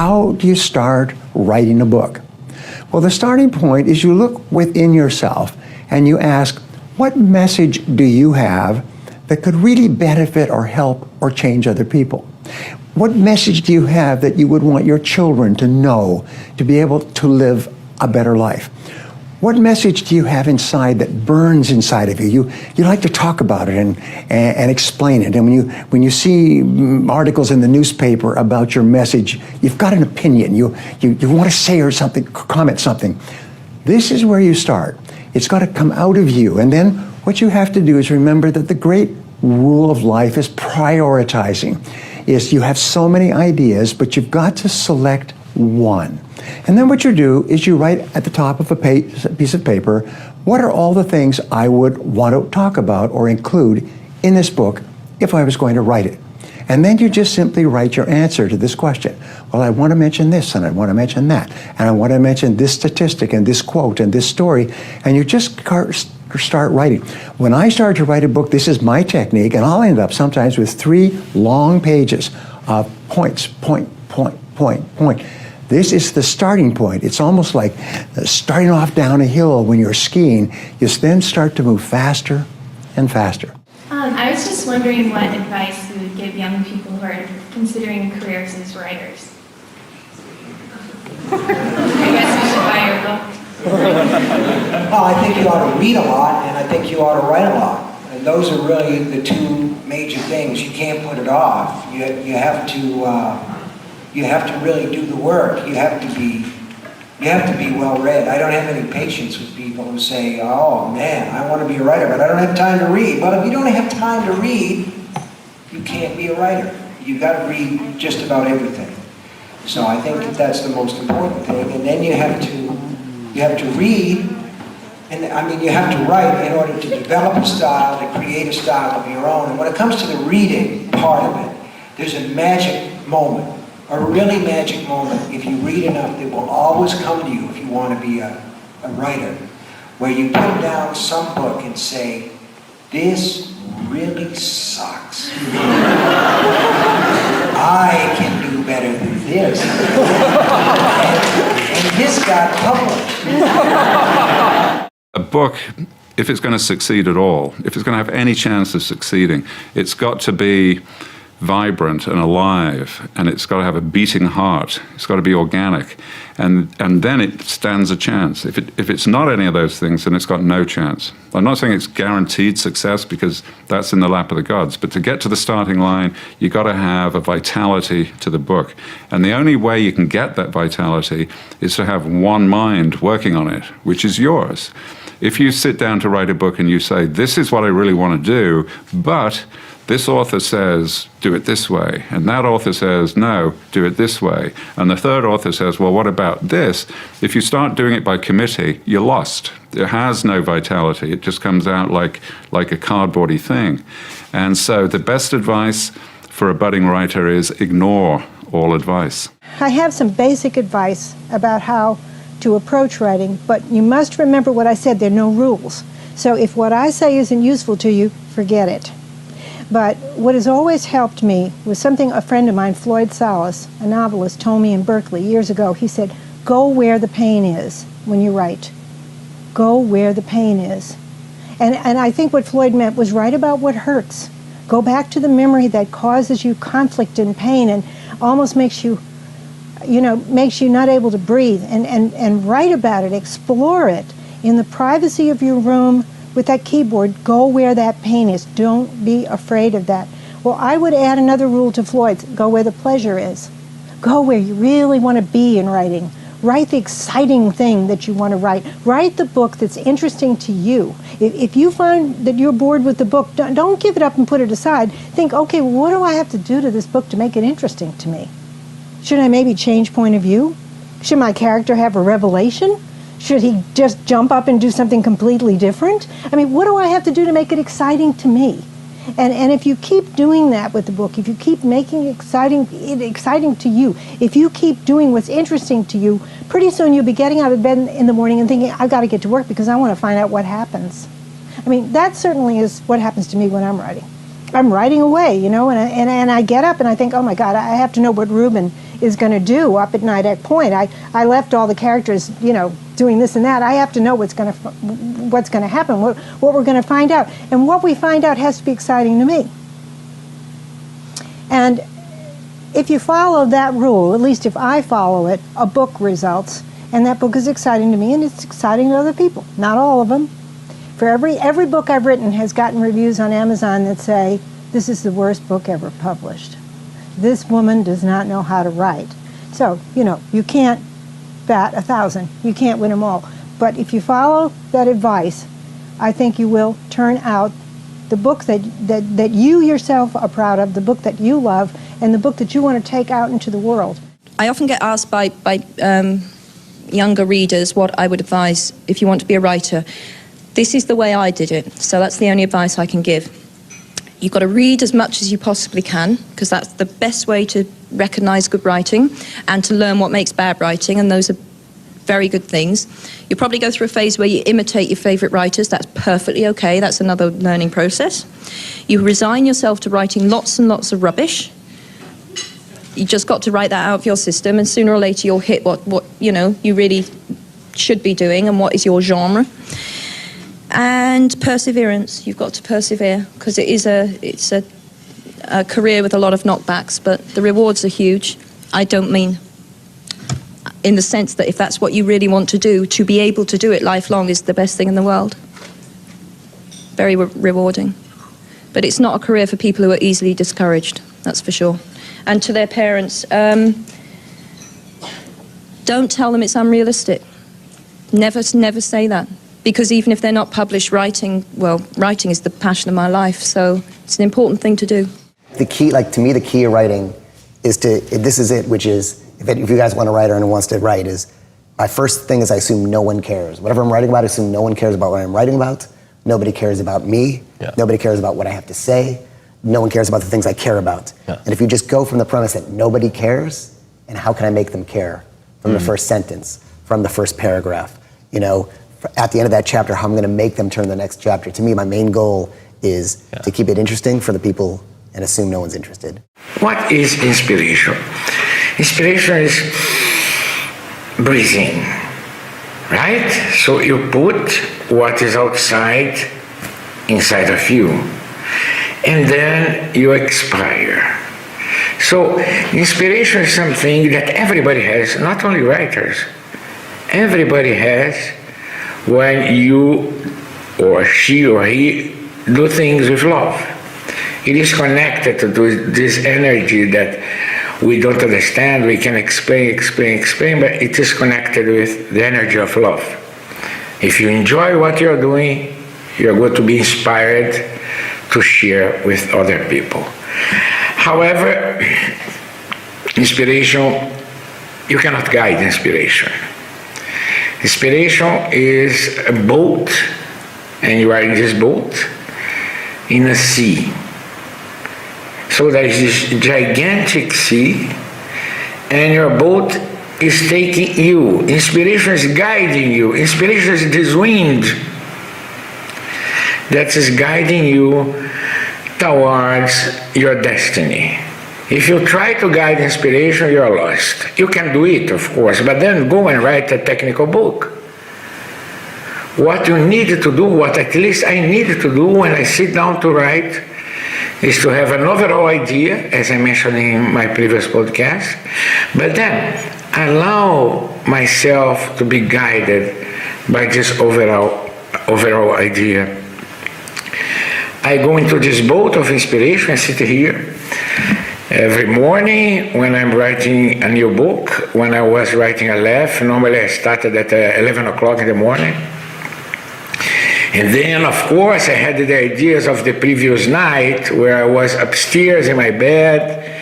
how do you start writing a book? Well, the starting point is you look within yourself and you ask, what message do you have that could really benefit or help or change other people? What message do you have that you would want your children to know to be able to live a better life? What message do you have inside that burns inside of you? You like to talk about it and explain it. And when you see articles in the newspaper about your message, you've got an opinion. You want to say or something, comment something. This is where you start. It's got to come out of you. And then what you have to do is remember that the great rule of life is prioritizing. Is you have so many ideas, but you've got to select one. And then what you do is you write at the top of a piece of paper, what are all the things I would want to talk about or include in this book if I was going to write it? And then you just simply write your answer to this question. Well, I want to mention this, and I want to mention that, and I want to mention this statistic, and this quote, and this story, and you just start writing. When I start to write a book, this is my technique, and I'll end up sometimes with 3 long pages of points, point. This is the starting point. It's almost like starting off down a hill when you're skiing. You then start to move faster and faster. I was just wondering what advice you would give young people who are considering careers as writers. I guess you should buy your book. Well, I think you ought to read a lot, and I think you ought to write a lot. And those are really the 2 major things. You can't put it off. You have to really do the work. You have to be well read. I don't have any patience with people who say, oh man, I want to be a writer, but I don't have time to read. Well, if you don't have time to read, you can't be a writer. You've got to read just about everything. So I think that's the most important thing. And then you have to read, and I mean you have to write in order to develop a style, to create a style of your own. And when it comes to the reading part of it, there's a magic moment. A really magic moment, if you read enough, that will always come to you if you want to be a writer, where you put down some book and say, this really sucks. I can do better than this. And this got published. A book, if it's going to succeed at all, if it's going to have any chance of succeeding, it's got to be vibrant and alive, and it's got to have a beating heart. It's got to be organic, and then it stands a chance. If it's not any of those things, then it's got no chance. I'm not saying it's guaranteed success, because that's in the lap of the gods, but to get to the starting line, you've got to have a vitality to the book. And the only way you can get that vitality is to have one mind working on it, which is yours. If you sit down to write a book and you say, this is what I really want to do, but this author says, do it this way, and that author says, no, do it this way, and the third author says, well, what about this? If you start doing it by committee, you're lost. It has no vitality. It just comes out like a cardboardy thing. And so the best advice for a budding writer is ignore all advice. I have some basic advice about how to approach writing, but you must remember what I said, there are no rules. So if what I say isn't useful to you, forget it. But what has always helped me was something a friend of mine, Floyd Salas, a novelist, told me in Berkeley years ago. He said, go where the pain is when you write. Go where the pain is. And I think what Floyd meant was write about what hurts. Go back to the memory that causes you conflict and pain and almost makes you not able to breathe. And write about it, explore it in the privacy of your room, with that keyboard. Go where that pain is. Don't be afraid of that. Well, I would add another rule to Floyd's. Go where the pleasure is. Go where you really want to be in writing. Write the exciting thing that you want to write. Write the book that's interesting to you. If you find that you're bored with the book, don't give it up and put it aside. Think, okay, well, what do I have to do to this book to make it interesting to me? Should I maybe change point of view? Should my character have a revelation? Should he just jump up and do something completely different? I mean, what do I have to do to make it exciting to me? And if you keep doing that with the book, if you keep making it exciting to you, if you keep doing what's interesting to you, pretty soon you'll be getting out of bed in the morning and thinking, I've got to get to work because I want to find out what happens. I mean, that certainly is what happens to me when I'm writing. I'm writing away, you know, and I get up and I think, oh my God, I have to know what Reuben is going to do up at Night Point. I left all the characters, you know, doing this and that. I have to know what's going to happen, what we're going to find out. And what we find out has to be exciting to me. And if you follow that rule, at least if I follow it, a book results. And that book is exciting to me, and it's exciting to other people. Not all of them. For every book I've written has gotten reviews on Amazon that say, this is the worst book ever published. This woman does not know how to write. So, you know, you can't bat 1,000. You can't win them all. But if you follow that advice, I think you will turn out the book that you yourself are proud of, the book that you love, and the book that you want to take out into the world. I often get asked by younger readers what I would advise if you want to be a writer. This is the way I did it, so that's the only advice I can give. You've got to read as much as you possibly can, because that's the best way to recognise good writing and to learn what makes bad writing, and those are very good things. You'll probably go through a phase where you imitate your favourite writers. That's perfectly okay. That's another learning process. You resign yourself to writing lots and lots of rubbish. You just got to write that out of your system, and sooner or later you'll hit what you know you really should be doing and what is your genre. And perseverance. You've got to persevere, because it's a career with a lot of knockbacks, but the rewards are huge. I don't mean in the sense that if that's what you really want to do, to be able to do it lifelong is the best thing in the world. Very rewarding. But it's not a career for people who are easily discouraged, that's for sure. And to their parents, don't tell them it's unrealistic. Never say that. Because even if they're not published writing, well, writing is the passion of my life, so it's an important thing to do. The key, like to me, the key of writing is this is it, which is, if you guys want to write or anyone wants to write, is my first thing is I assume no one cares. Whatever I'm writing about, I assume no one cares about what I'm writing about. Nobody cares about me. Yeah. Nobody cares about what I have to say. No one cares about the things I care about. Yeah. And if you just go from the premise that nobody cares, and how can I make them care? From the first sentence, from the first paragraph, you know, at the end of that chapter, how I'm going to make them turn to the next chapter. To me, my main goal is to keep it interesting for the people and assume no one's interested. What is inspiration? Inspiration is breathing, right? So you put what is outside inside of you, and then you expire. So inspiration is something that everybody has, not only writers. Everybody has when you or she or he do things with love. It is connected to this energy that we don't understand, we can explain, but it is connected with the energy of love. If you enjoy what you're doing, you're going to be inspired to share with other people. However, inspiration, you cannot guide inspiration. Inspiration is a boat, and you are in this boat in a sea. So there is this gigantic sea, and your boat is taking you. Inspiration is guiding you. Inspiration is this wind that is guiding you towards your destiny. If you try to guide inspiration, you're lost. You can do it, of course, but then go and write a technical book. What you need to do, what at least I need to do when I sit down to write, is to have an overall idea, as I mentioned in my previous podcast, but then allow myself to be guided by this overall idea. I go into this boat of inspiration, I sit here. Every morning when I'm writing a new book, when I was writing a laugh, normally I started at 11 o'clock in the morning. And then, of course, I had the ideas of the previous night where I was upstairs in my bed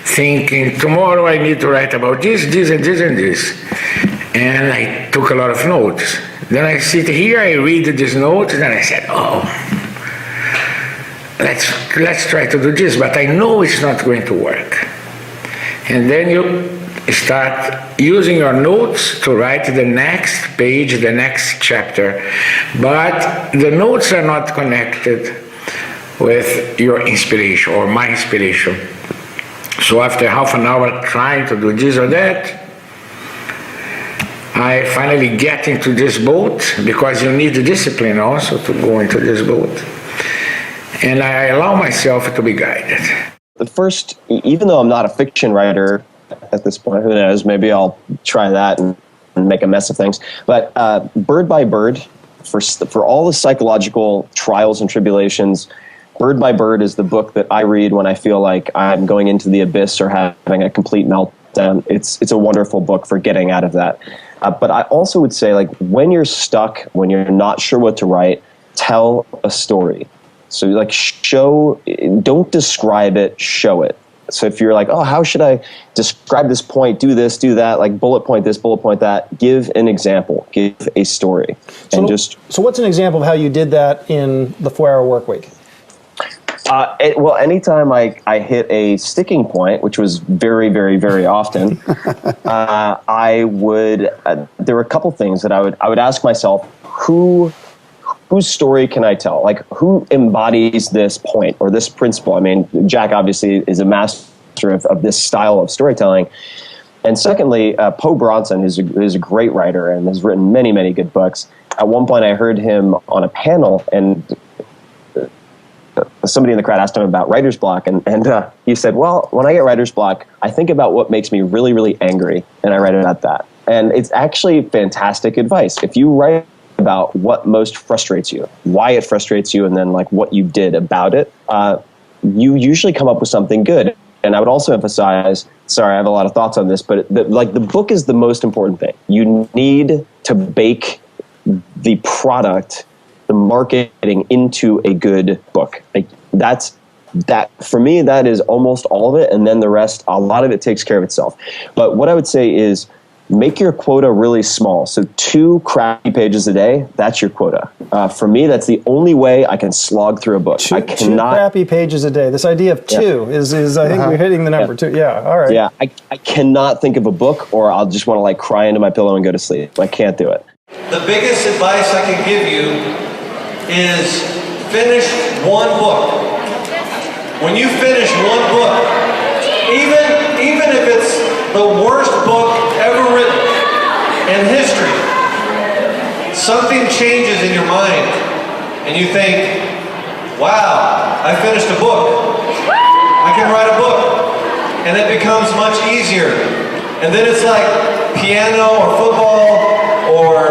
thinking, tomorrow I need to write about this, this, and this, and this. And I took a lot of notes. Then I sit here, I read these notes, and then I said, oh, let's try to do this, but I know it's not going to work. And then you start using your notes to write the next page, the next chapter. But the notes are not connected with your inspiration or my inspiration. So after half an hour trying to do this or that, I finally get into this boat, because you need the discipline also to go into this boat. And I allow myself to be guided. The first, even though I'm not a fiction writer at this point, who knows, maybe I'll try that and make a mess of things. But Bird by Bird, for all the psychological trials and tribulations, Bird by Bird is the book that I read when I feel like I'm going into the abyss or having a complete meltdown. It's a wonderful book for getting out of that. But I also would say, like, when you're stuck, when you're not sure what to write, tell a story. So, like, don't describe it, show it. So if you're like, oh, how should I describe this point, do this, do that, like bullet point this, bullet point that, give an example, give a story. So what's an example of how you did that in the 4-hour work week? Well, anytime I hit a sticking point, which was very, very, very often, I would. There were a couple things that I would ask myself: whose story can I tell? Like, who embodies this point or this principle? I mean, Jack obviously is a master of this style of storytelling. And secondly, Poe Bronson is a great writer and has written many, many good books. At one point, I heard him on a panel, and somebody in the crowd asked him about writer's block, and he said, well, when I get writer's block, I think about what makes me really, really angry, and I write about that. And it's actually fantastic advice. If you write about what most frustrates you, why it frustrates you, and then like what you did about it, you usually come up with something good. And I would also emphasize, sorry, I have a lot of thoughts on this, but the book is the most important thing. You need to bake the product, the marketing, into a good book. Like that for me, that is almost all of it, and then the rest, a lot of it takes care of itself. But what I would say is, make your quota really small. So 2 crappy pages a day, that's your quota. For me, that's the only way I can slog through a book. Two crappy pages a day. This idea of 2 is I think we're hitting the number 2. Yeah, all right. Yeah, I cannot think of a book, or I'll just want to like cry into my pillow and go to sleep. I can't do it. The biggest advice I can give you is finish one book. When you finish one book, even if it's the worst book ever written in history, something changes in your mind and you think, wow, I finished a book. I can write a book. And it becomes much easier. And then it's like piano or football or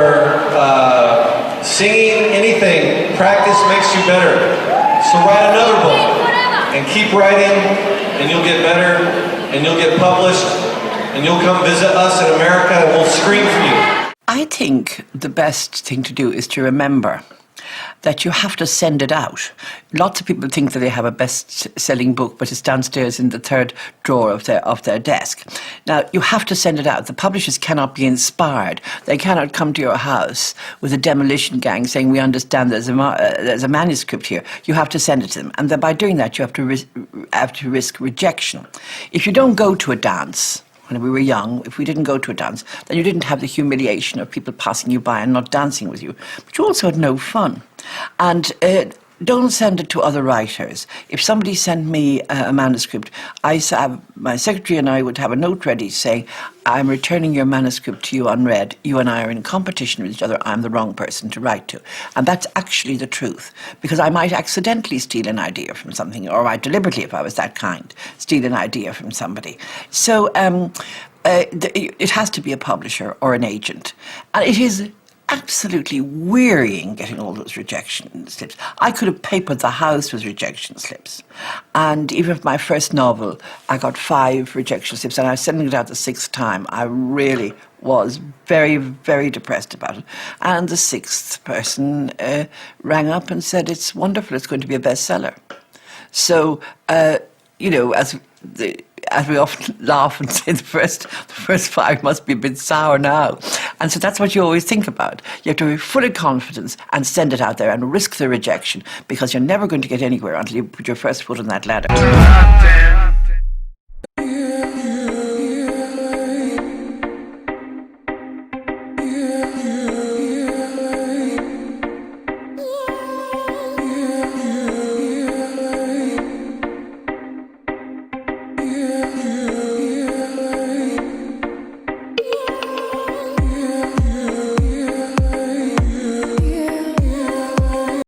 singing, anything. Practice makes you better. So write another book and keep writing, and you'll get better, and you'll get published, and you'll come visit us in America, and we'll scream for you. I think the best thing to do is to remember that you have to send it out. Lots of people think that they have a best-selling book, but it's downstairs in the 3rd drawer of their desk. Now, you have to send it out. The publishers cannot be inspired. They cannot come to your house with a demolition gang saying, we understand there's a manuscript here. You have to send it to them. And then by doing that, you have to risk rejection. If you don't go to a dance, when we were young, if we didn't go to a dance, then you didn't have the humiliation of people passing you by and not dancing with you. But you also had no fun. And don't send it to other writers. If somebody sent me a manuscript, my secretary and I would have a note ready saying, I'm returning your manuscript to you unread. You and I are in competition with each other. I'm the wrong person to write to. And that's actually the truth, because I might accidentally steal an idea from something, or I deliberately, if I was that kind, steal an idea from somebody. So it has to be a publisher or an agent. And it is absolutely wearying getting all those rejection slips. I could have papered the house with rejection slips. And even for my first novel, I got 5 rejection slips, and I was sending it out the 6th time. I really was very, very depressed about it. And the 6th person rang up and said, it's wonderful, it's going to be a bestseller. So, as we often laugh and say, the first 5 must be a bit sour now. And so that's what you always think about. You have to be full of confidence and send it out there and risk the rejection, because you're never going to get anywhere until you put your first foot on that ladder.